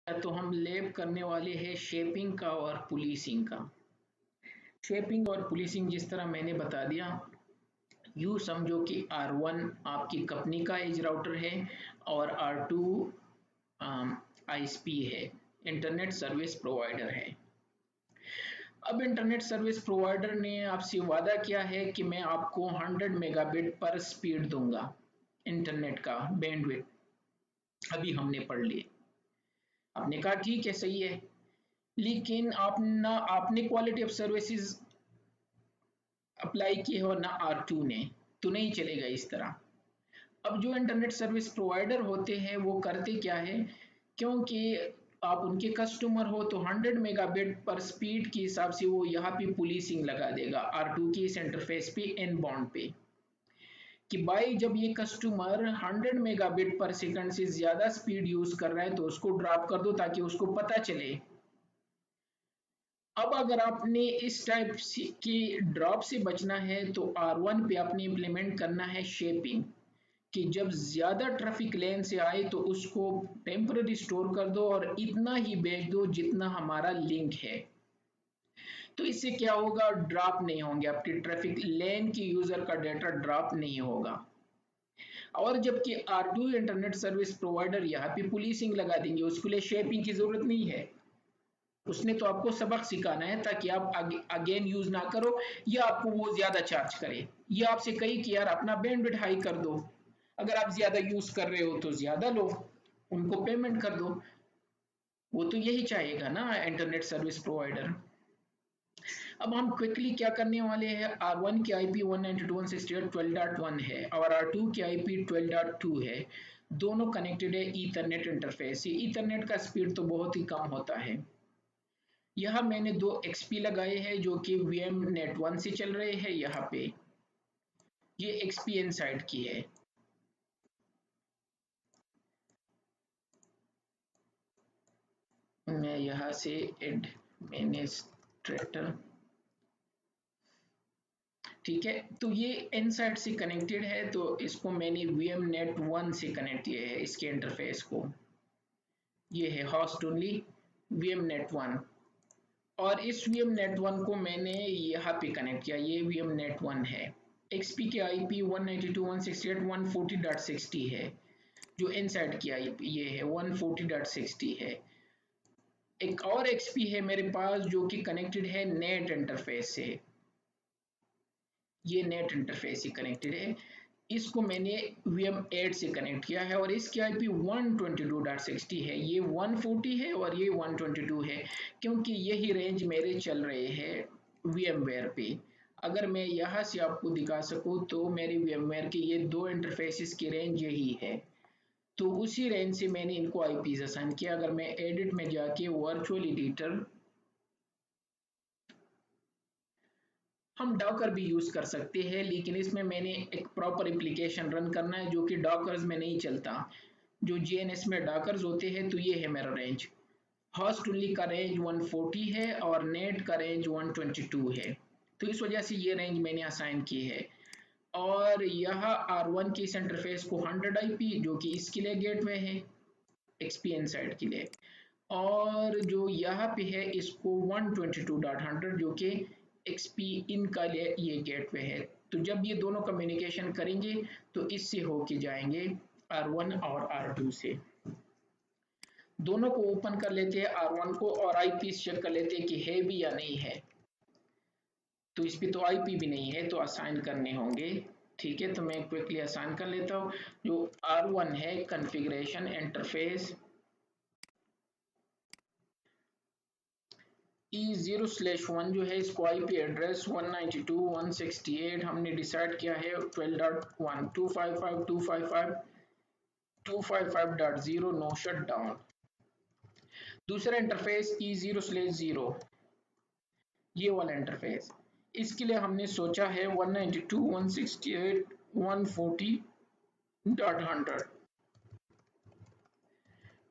तो हम लैब करने वाले हैं शेपिंग का और पुलिसिंग का। शेपिंग और पुलिसिंग जिस तरह मैंने बता दिया, यूँ समझो कि R1 आपकी कंपनी का एज राउटर है और R2 ISP है, इंटरनेट सर्विस प्रोवाइडर है। अब इंटरनेट सर्विस प्रोवाइडर ने आपसे वादा किया है कि मैं आपको 100 मेगाबिट पर स्पीड दूंगा इंटरनेट का बैंडविड्थ। अभी हमने पढ़ लिए, आपने कहा ठीक है सही है, लेकिन आपने क्वालिटी ऑफ सर्विसेज अप्लाई की है और ना R2 ने, तो नहीं चलेगा इस तरह। अब जो इंटरनेट सर्विस प्रोवाइडर होते हैं वो करते क्या है, क्योंकि आप उनके कस्टमर हो तो 100 मेगाबिट पर स्पीड के हिसाब से वो यहाँ पे पुलिसिंग लगा देगा R2 के इस इंटरफेस पे एन बाउंड पे, कि भाई जब ये कस्टमर 100 मेगाबिट पर सेकंड से ज्यादा स्पीड यूज कर रहा है तो उसको ड्रॉप कर दो ताकि उसको पता चले। अब अगर आपने इस टाइप की ड्रॉप से बचना है तो R1 पे आपने इम्प्लीमेंट करना है शेपिंग, कि जब ज़्यादा ट्रैफिक लेन से आए तो उसको टेम्पररी स्टोर कर दो और इतना ही भेज दो जितना हमारा लिंक है। तो इससे क्या होगा, ड्रॉप नहीं होंगे, आपके ट्रैफिक लेन की यूज़र का डेटा ड्रॉप नहीं होगा। और जबकि R2 इंटरनेट सर्विस प्रोवाइडर यहाँ पे पुलिसिंग लगा देंगे, उसके लिए शेपिंग की ज़रूरत नहीं है। उसने तो आपको सबक सिखाना है ताकि आप अगेन यूज ना करो या आपको वो ज्यादा चार्ज करे, या आपसे कही कि यार अपना बैंडविड्थ हाई कर दो, अगर आप ज्यादा यूज कर रहे हो तो ज्यादा लो, उनको पेमेंट कर दो। वो तो यही चाहेगा ना इंटरनेट सर्विस प्रोवाइडर। अब हम क्विकली क्या करने वाले हैं, R1 की IP 192.168.12.1 है और R2 की IP 12.2 है। दोनों कनेक्टेड है ईथरनेट इंटरफेस से। ईथरनेट का स्पीड तो बहुत ही कम होता है। यहाँ मैंने दो XP लगाए हैं जो कि VM नेट 1 से चल रहे हैं। यहाँ पे ये XP इनसाइड की है। मैं यहाँ से एडमिनिस्ट्रेटर, ठीक है, तो ये इनसाइड से कनेक्टेड है तो इसको मैंने VM नेट 1 से कनेक्ट किया है इसके इंटरफेस को। ये है होस्ट ओनली VM नेट 1 और इस VM नेट 1 को मैंने यहाँ पे कनेक्ट किया, ये VM नेट 1 है। XP की IP 192.168.140.60 है, जो इनसाइड की IP ये है 140.60 है। एक और XP है मेरे पास जो कि कनेक्टेड है नेट इंटरफेस से, ये नेट इंटरफेस से कनेक्टेड है। इसको मैंने VM8 से कनेक्ट किया है और इसकी IP 122.60 है, ये 140 है और ये 122 है, क्योंकि यही रेंज मेरे चल रहे हैं VMware पे। अगर मैं यहाँ से आपको दिखा सकूँ तो मेरी VMware की ये दो इंटरफेसेस की रेंज यही है, तो उसी रेंज से मैंने इनको IPs असाइन किया। अगर मैं एडिट में जाके वर्चुअल एडिटर, हम डॉकर भी यूज कर सकते हैं लेकिन इसमें मैंने एक प्रॉपर एप्लीकेशन रन करना है जो कि डॉकर्स में नहीं चलता। जो JNS में डॉकर्स होते हैं तो ये है मेरा रेंज। होस्ट ओनली का रेंज 140 है और नेट का रेंज 122 है, तो इस वजह से ये रेंज मैंने असाइन की है। और यह R1 की इस इंटरफेस को 100 IP जो कि इसके लिए गेटवे है, XP इनसाइड के लिए, और जो यहाँ पे है इसको 122.100 जो कि XP इन का लिए ये गेटवे है। तो जब ये दोनों कम्युनिकेशन करेंगे तो इससे होके जाएंगे R1 और R2 से। दोनों को ओपन कर लेते हैं R1 को और IP चेक कर लेते हैं कि है भी या नहीं है। तो इस पे तो IP भी नहीं है तो असाइन करने होंगे। ठीक है, तो मैं क्विकली असाइन कर लेता हूँ। जो R1 है कॉन्फ़िगरेशन इंटरफेस E0/1 जो है इसको IP एड्रेस 192.168 हमने डिसाइड किया है 12.1 255.255.255.0 नो शट डाउन। दूसरा इंटरफेस E0/0, ये वाला इंटरफेस, इसके लिए हमने सोचा है 192.168.140.100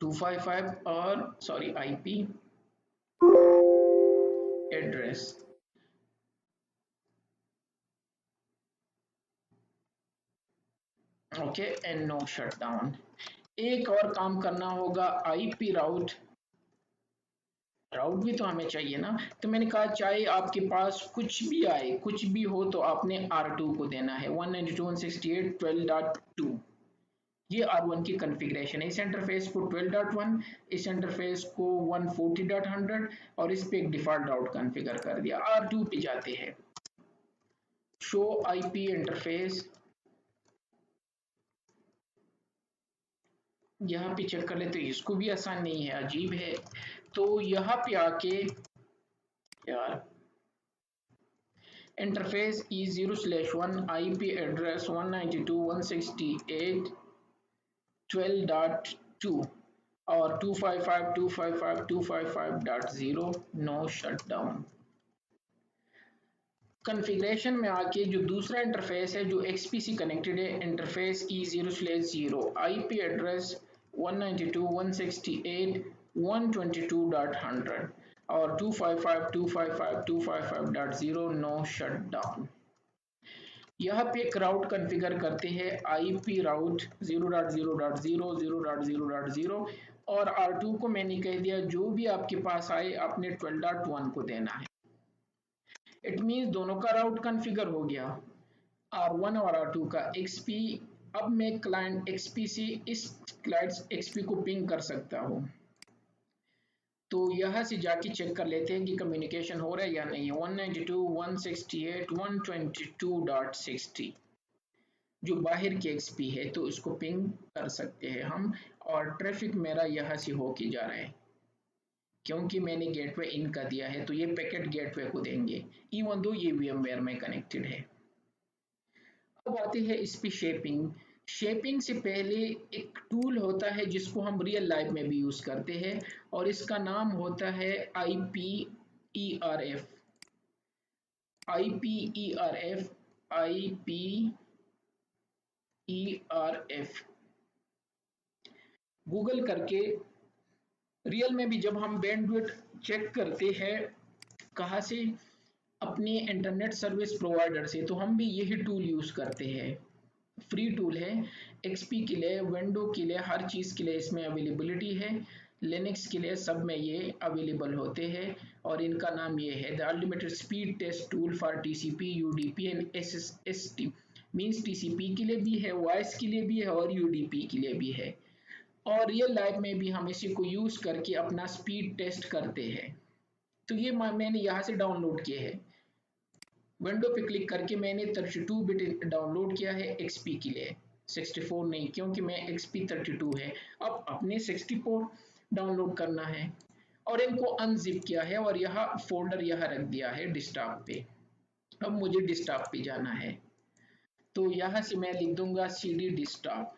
255 और sorry IP address. Okay and no shut down. एक और काम करना होगा IP राउट राउट भी तो हमें चाहिए ना। तो मैंने कहा चाहे आपके पास कुछ भी आए, कुछ भी हो, तो आपने R2 को देना है 192.168.12.2। ये R1 की कॉन्फ़िगरेशन है। इस इंटरफेस को 12.1, इस इंटरफेस को 140.100 और इस पे एक डिफ़ॉल्ट राउट कॉन्फ़िगर कर दिया। R2 पे जाते हैं, शो आईपी इंटरफेस, यहाँ पे चेक कर लेते हैं। इसको भी आसान नहीं है, अजीब है। तो यहाँ पे आके यार इंटरफेस E0/1 IP एड्रेस 192.168.12.2 और 255.255.255.0 नो शटडाउन। कॉन्फ़िगरेशन में आके जो दूसरा इंटरफेस है जो XPC कनेक्टेड है, इंटरफेस E0/0 IP एड्रेस 192.168.122.100 और 255.255.255.0 नो शटडाउन। यहाँ पे एक राउट कॉन्फ़िगर करते हैं, IP राउट 0.0.0 0.0.0 और R2 को मैंने कह दिया जो भी आपके पास आए आपने 12.1 को देना है। इट मीन्स दोनों का राउट कॉन्फ़िगर हो गया, R1 और R2 का। XP, अब मैं क्लाइंट XP से इस क्लाइंट XP को पिंग कर सकता हूँ। तो यहाँ से जाके चेक कर लेते हैं कि कम्युनिकेशन हो रहा है या नहीं है। 192.168.122.60 जो बाहर के XP है, तो इसको पिंग कर सकते हैं हम। और ट्रैफिक मेरा यहाँ से होके जा रहा है क्योंकि मैंने गेटवे इन का दिया है, तो ये पैकेट गेटवे को देंगे इवन दो ये VMware में कनेक्टेड है। अब आते हैं इस पे शेपिंग। शेपिंग से पहले एक टूल होता है जिसको हम रियल लाइफ में भी यूज करते हैं और इसका नाम होता है IPERF। IPERF, IPERF गूगल करके रियल में भी जब हम बैंडविड्थ चेक करते हैं कहाँ से, अपने इंटरनेट सर्विस प्रोवाइडर से, तो हम भी यही टूल यूज करते हैं। फ्री टूल है, XP के लिए, विंडो के लिए, हर चीज़ के लिए इसमें अवेलेबिलिटी है। लिनक्स के लिए सब में ये अवेलेबल होते हैं और इनका नाम ये है the unlimited speed test tool for TCP UDP and SST। Means TCP के लिए भी है, वॉइस के लिए भी है और UDP के लिए भी है। और रियल लाइफ में भी हम इसी को यूज करके अपना स्पीड टेस्ट करते हैं। तो ये मैंने यहाँ से डाउनलोड किए हैं। विंडो पे क्लिक करके मैंने 32 बिट डाउनलोड किया है XP के लिए, 64 नहीं, क्योंकि मैं XP 32 है। अब अपने 64 डाउनलोड करना है और इनको अनजिप किया है और यहाँ फोल्डर यहाँ रख दिया है डेस्कटॉप पे। अब मुझे डेस्कटॉप पे जाना है, तो यहाँ से मैं लिख दूंगा CD डेस्कटॉप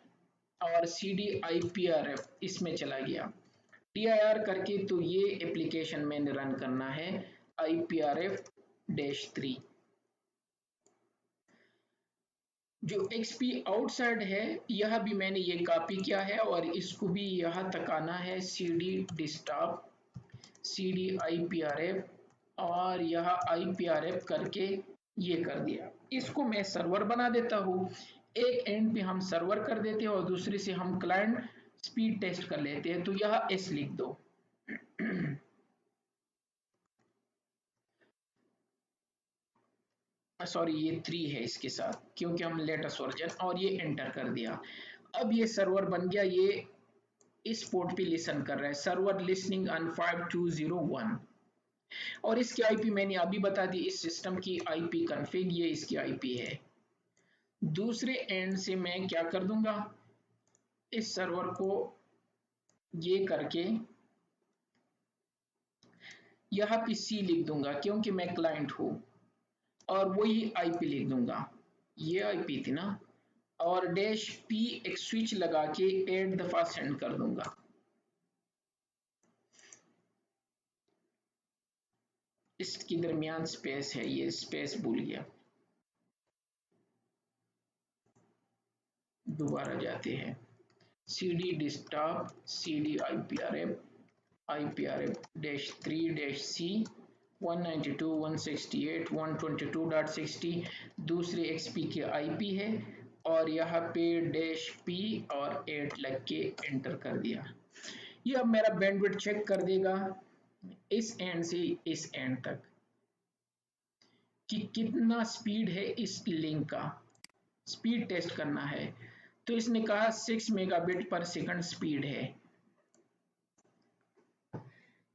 और CD IPRF इसमें चला गया dir करके। तो ये एप्लीकेशन मैंने रन करना है IPRF-3। जो XP आउटसाइड है यह भी मैंने ये कॉपी किया है और इसको भी यहाँ तक आना है CD डेस्कटॉप CD IPRF और यहाँ IPRF करके ये कर दिया। इसको मैं सर्वर बना देता हूँ, एक एंड पे हम सर्वर कर देते हैं और दूसरे से हम क्लाइंट स्पीड टेस्ट कर लेते हैं। तो यहाँ S लिख दो सॉरी ये 3 है इसके साथ क्योंकि हम लेटेस्ट वर्जन, और ये एंटर कर दिया। अब ये सर्वर बन गया, ये इस पोर्ट पे लिसन कर रहा है, सर्वर लिसनिंग ऑन 5201 और इसकी IP मैंने अभी बता दी। इस सिस्टम की IP कॉन्फ़िग ये इसकी IP है। दूसरे एंड से मैं क्या कर दूंगा, इस सर्वर को ये करके यहाँ पे C लिख दूंगा क्योंकि मैं क्लाइंट हूँ और वही IP लिख दूंगा, ये IP थी ना, और -P एक स्विच लगा के 8 दफा सेंड कर दूंगा। इसके दरमियान स्पेस है, ये स्पेस भूल गया। दोबारा जाते हैं, CD डेस्कटॉप CD IPRF-3-C 192.168.122.60 दूसरे XP के IP है और यहाँ पे -P और 8 लग के एंटर कर दिया। ये अब मेरा बैंडविड्थ चेक कर देगा इस एंड से इस एंड तक कि कितना स्पीड है इस लिंक का, स्पीड टेस्ट करना है। तो इसने कहा 6 मेगाबिट पर सेकंड स्पीड है।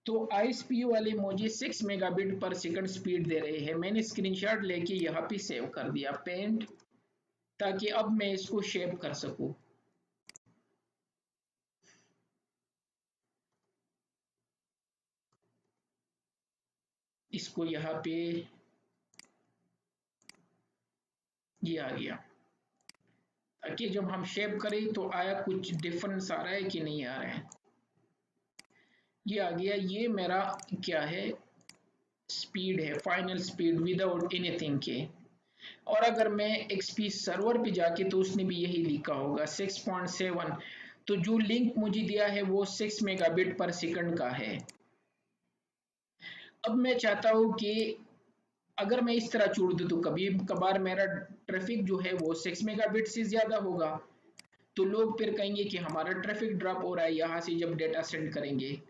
तो आईएसपी वाले मुझे 6 मेगाबिट पर सेकंड स्पीड दे रहे हैं। मैंने स्क्रीनशॉट लेके यहाँ पे सेव कर दिया पेंट, ताकि अब मैं इसको शेप कर सकूं। इसको यहाँ पे ये आ गया, ताकि जब हम शेप करें तो आया कुछ डिफरेंस आ रहा है कि नहीं आ रहा है। ये आ गया, ये मेरा क्या है, स्पीड है, फाइनल स्पीड विदाउट एनीथिंग के। और अगर मैं एक्सपी सर्वर पे जाके तो उसने भी यही लिखा होगा 6.7। तो जो लिंक मुझे दिया है वो 6 मेगाबिट पर सेकंड का है। अब मैं चाहता हूँ कि अगर मैं इस तरह छोड़ दूँ तो कभी कभार मेरा ट्रैफिक जो है वो 6 मेगाबिट से ज़्यादा होगा, तो लोग फिर कहेंगे कि हमारा ट्रैफिक ड्रॉप हो रहा है यहाँ से जब डेटा सेंड करेंगे।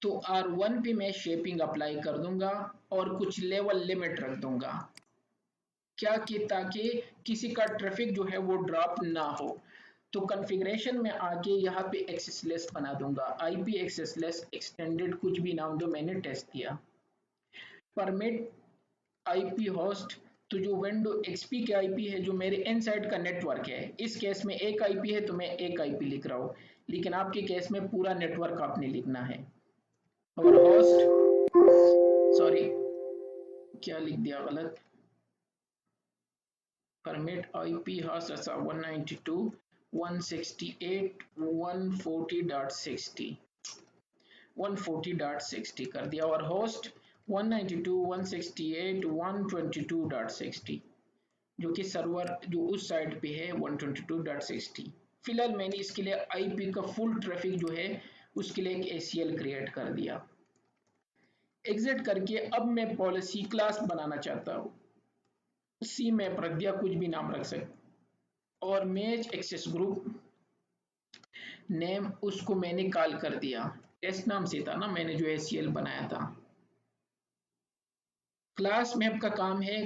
तो R1 पे मैं शेपिंग अप्लाई कर दूंगा और कुछ लेवल लिमिट रख दूंगा, क्या कि ताकि किसी का ट्रैफिक जो है वो ड्रॉप ना हो। तो कॉन्फ़िगरेशन में आके यहाँ पे एक्सेस लेस बना दूंगा, आईपी एक्सेस लेस एक्सटेंडेड, कुछ भी नाम दो, मैंने टेस्ट किया। परमिट आईपी होस्ट, तो जो विंडो एक्सपी के आईपी है जो मेरे इनसाइड का नेटवर्क है, इस केस में एक आईपी है तो मैं एक आईपी लिख रहा हूँ, लेकिन आपके केस में पूरा नेटवर्क आपने लिखना है। और होस्ट, सॉरी क्या लिख दिया गलत, permit IP host as 192.168.140.60 140.60 कर दिया, और होस्ट 192.168.122.60 जो कि सर्वर जो उस साइड पे है 122.60। फिलहाल मैंने इसके लिए आईपी का फुल ट्रैफिक जो है उसके लिए एक ACL क्रिएट कर दिया। एग्जिट करके अब मैं पॉलिसी क्लास बनाना चाहता हूँ, सी मैप रख दिया, कुछ भी नाम रख सकते। और मेज एक्सेस ग्रुप नेम उसको मैंने कॉल कर दिया, टेस्ट नाम से था ना मैंने जो ACL बनाया था। क्लास मैप का काम है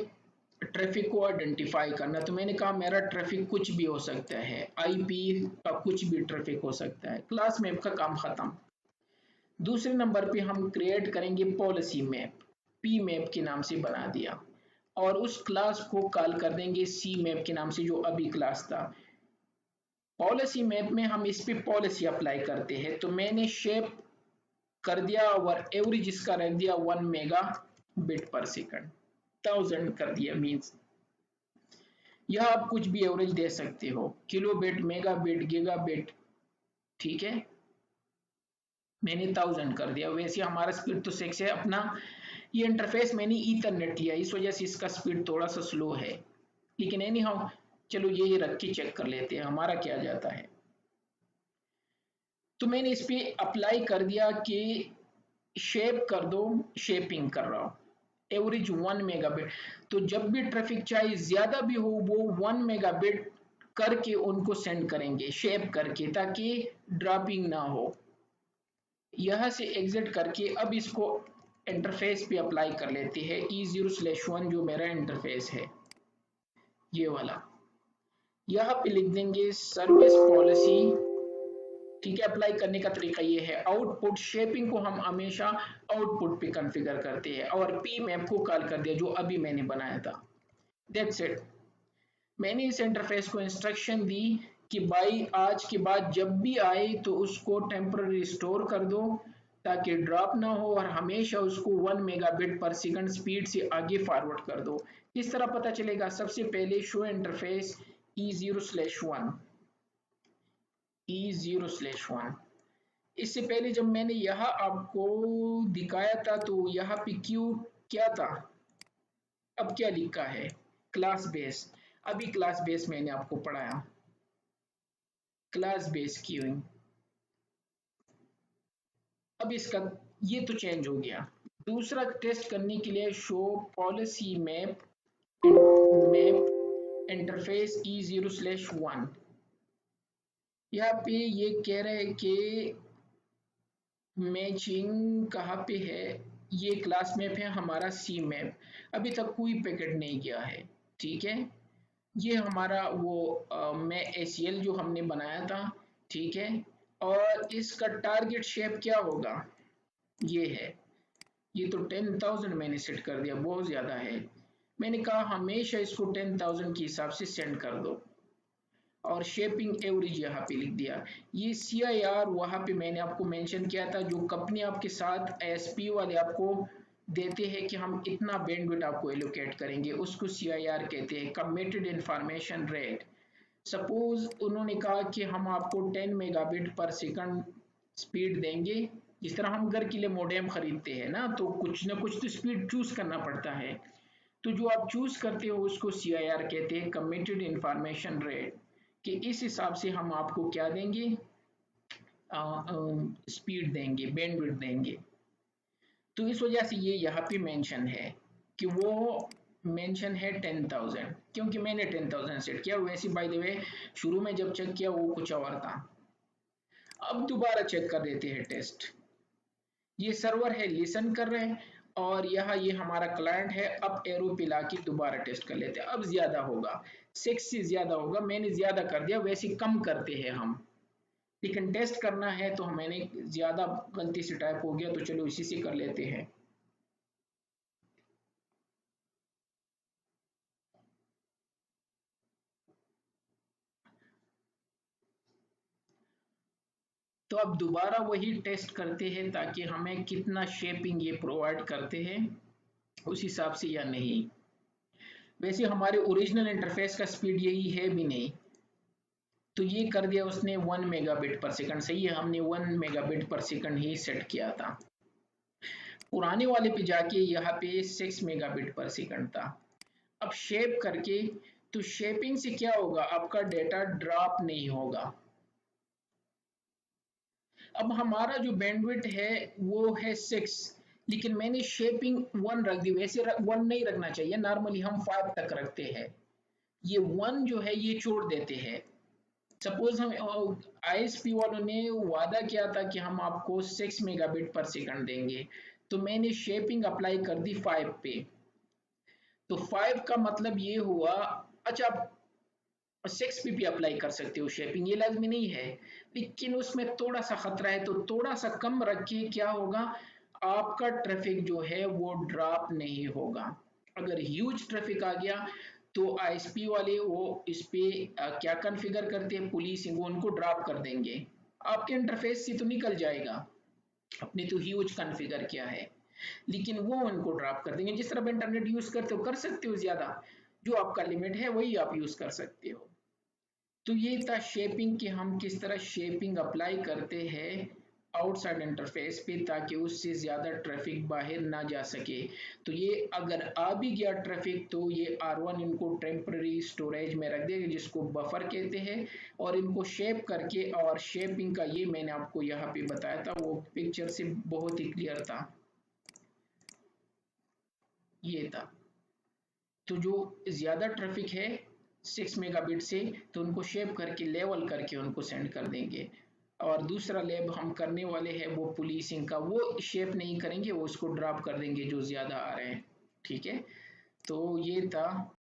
ट्रैफिक को आइडेंटिफाई करना, तो मैंने कहा मेरा ट्रैफिक कुछ भी हो सकता है, आईपी का कुछ भी ट्रैफिक हो सकता है। क्लास मैप का काम खत्म। दूसरे नंबर पे हम क्रिएट करेंगे पॉलिसी मैप, पी मैप के नाम से बना दिया, और उस क्लास को कॉल कर देंगे सी मैप के नाम से जो अभी क्लास था। पॉलिसी मैप में हम इस पे पॉलिसी अप्लाई करते हैं, तो मैंने शेप कर दिया और एवरेज इसका रख दिया 1 मेगा बिट पर सेकंड, 1000 कर दिया। मीन्स यह आप कुछ भी एवरेज दे सकते हो, kilo bit, mega bit, giga bit, ठीक है। मैंने 1000 कर दिया। वैसे हमारा स्पीड तो 6 है अपना। ये इंटरफेस मैंने ईथरनेट लिया, इस वजह से इसका स्पीड थोड़ा सा स्लो है, लेकिन एनी हाउ चलो ये रख के चेक कर लेते हैं हमारा क्या जाता है। तो मैंने इस पे अप्लाई कर दिया कि शेप कर दो, शेपिंग कर रहा हूं, एवरेज 1 मेगाबिट। तो जब भी ट्रैफिक चाहे ज्यादा भी हो वो 1 मेगाबिट करके उनको सेंड करेंगे शेप करके, ताकि ड्रॉपिंग ना हो। यहां से एग्जिट करके अब इसको इंटरफेस पे अप्लाई कर लेते हैं, E0/1 जो मेरा इंटरफेस है ये वाला। यहाँ पे लिख देंगे सर्विस पॉलिसी, ठीक है। अप्लाई करने का तरीका ये है, आउटपुट शेपिंग को हम हमेशा आउटपुट पे कॉन्फ़िगर करते हैं, और पी मैप को कॉल कर दिया जो अभी मैंने बनाया था। That's it. मैंने इस इंटरफेस को इंस्ट्रक्शन दी कि भाई आज के बाद जब भी आए तो उसको टेम्पररी स्टोर कर दो ताकि ड्रॉप ना हो, और हमेशा उसको 1 मेगाबिट पर सेकंड स्पीड से आगे फॉरवर्ड कर दो। किस तरह पता चलेगा? सबसे पहले शो इंटरफेस E0/1, E0/1। इससे पहले जब मैंने यहाँ आपको दिखाया था तो यहाँ पे क्यू क्या था, अब क्या लिखा है, क्लास बेस। अभी क्लास बेस मैंने आपको पढ़ाया, क्लास बेस क्यूइंग। अब इसका ये तो चेंज हो गया। दूसरा टेस्ट करने के लिए show policy map, map interface E0/1। यहाँ पे ये कह रहे हैं कि मैचिंग कहाँ पे है? ये क्लास मैप है हमारा, सी मैप। अभी तक कोई पैकेट नहीं गया है, ठीक है। ये हमारा वो मैं एसीएल जो हमने बनाया था, ठीक है। और इसका टारगेट शेप क्या होगा? ये है। ये तो 10,000 मैंने सेट कर दिया, बहुत ज़्यादा है। मैंने कहा हमेशा इसको 10,000 के हिसाब से सेंड कर दो। और शेपिंग एवरेज यहाँ पे लिख दिया। ये CIR वहाँ पे मैंने आपको मेंशन किया था, जो कंपनी आपके साथ एसपी वाले आपको देते हैं कि हम इतना बैंडविड्थ आपको एलोकेट करेंगे, उसको CIR कहते हैं, कमिटेड इंफॉर्मेशन रेट। सपोज उन्होंने कहा कि हम आपको 10 मेगाबिट पर सेकंड स्पीड देंगे। जिस तरह हम घर के लिए मोडेम खरीदते हैं ना, तो कुछ ना कुछ तो स्पीड चूज करना पड़ता है। तो जो आप चूज करते हो उसको CIR कहते हैं, कमिटेड इंफॉर्मेशन रेट। कि इस हिसाब से हम आपको क्या देंगे, स्पीड देंगे, बैंडविड्थ देंगे। तो इस वजह से ये यहाँ पे मेंशन है कि वो मेंशन है 10,000, क्योंकि मैंने 10,000 सेट किया। वैसे बाय द वे शुरू में जब चेक किया वो कुछ और था। अब दोबारा चेक कर देते हैं टेस्ट। ये सर्वर है, लिसन कर रहे हैं। और यहाँ ये हमारा क्लाइंट है। अब एरो पे लाके दोबारा टेस्ट कर लेते हैं। अब ज्यादा होगा, 6 से ज्यादा होगा, मैंने ज्यादा कर दिया, वैसे कम करते हैं हम, लेकिन टेस्ट करना है तो मैंने ज्यादा गलती से टाइप हो गया, तो चलो इसी से कर लेते हैं। तो अब दोबारा वही टेस्ट करते हैं, ताकि हमें कितना शेपिंग ये प्रोवाइड करते हैं उस हिसाब से या नहीं। वैसे हमारे ओरिजिनल इंटरफेस का स्पीड यही है भी नहीं। तो ये कर दिया उसने 1 मेगाबिट पर सेकंड, सही है, हमने 1 मेगाबिट पर सेकंड ही सेट किया था। पुराने वाले पे जाके यहाँ पे 6 मेगाबिट पर सेकंड था। अब शेप करके, तो शेपिंग से क्या होगा, आपका डेटा ड्रॉप नहीं होगा। अब हमारा जो बैंडविड्थ है वो है 6, लेकिन मैंने शेपिंग 1 रख दी। वैसे 1 नहीं रखना चाहिए, नॉर्मली हम 5 तक रखते हैं। ये 1 जो है ये छोड़ देते हैं। सपोज हम ISP वालों ने वादा किया था कि हम आपको 6 मेगाबिट पर सेकंड देंगे, तो मैंने शेपिंग अप्लाई कर दी 5 पे। तो 5 का मतलब ये हुआ, अच्छा आप 6 पे भी अप्लाई कर सकते हो शेपिंग, ये लाजमी नहीं है, लेकिन उसमें थोड़ा सा खतरा है, तो थोड़ा सा कम रखिए। क्या होगा, आपका ट्रैफिक जो है वो ड्रॉप नहीं होगा। अगर ह्यूज ट्रैफिक आ गया तो ISP वाले वो इस पे क्या कॉन्फ़िगर करते हैं, पुलिसिंग, वो उनको ड्रॉप कर देंगे। आपके इंटरफेस से तो निकल जाएगा, अपने तो ह्यूज कॉन्फ़िगर किया है, लेकिन वो उनको ड्रॉप कर देंगे। जिस तरह आप इंटरनेट यूज करते हो, कर सकते हो ज्यादा, जो आपका लिमिट है वही आप यूज कर सकते हो। तो ये था शेपिंग, कि हम किस तरह शेपिंग अप्लाई करते हैं आउटसाइड इंटरफेस पे, ताकि उससे ज़्यादा ट्रैफिक बाहर ना जा सके। तो ये अगर आ भी गया ट्रैफिक, तो ये R1 इनको टेम्पररी स्टोरेज में रख देगा, जिसको बफर कहते हैं। और इनको शेप करके, और शेपिंग का ये मैंने आपको यहाँ पे बताया था, वो पिक्चर से बहुत ही क्लियर था, ये था। तो जो ज़्यादा ट्रैफिक है 6 मेगाबिट से, तो उनको शेप करके लेवल करके उनको सेंड कर देंगे। और दूसरा लैब हम करने वाले हैं वो पुलिसिंग का, वो शेप नहीं करेंगे, वो उसको ड्रॉप कर देंगे जो ज़्यादा आ रहे हैं, ठीक है। तो ये था।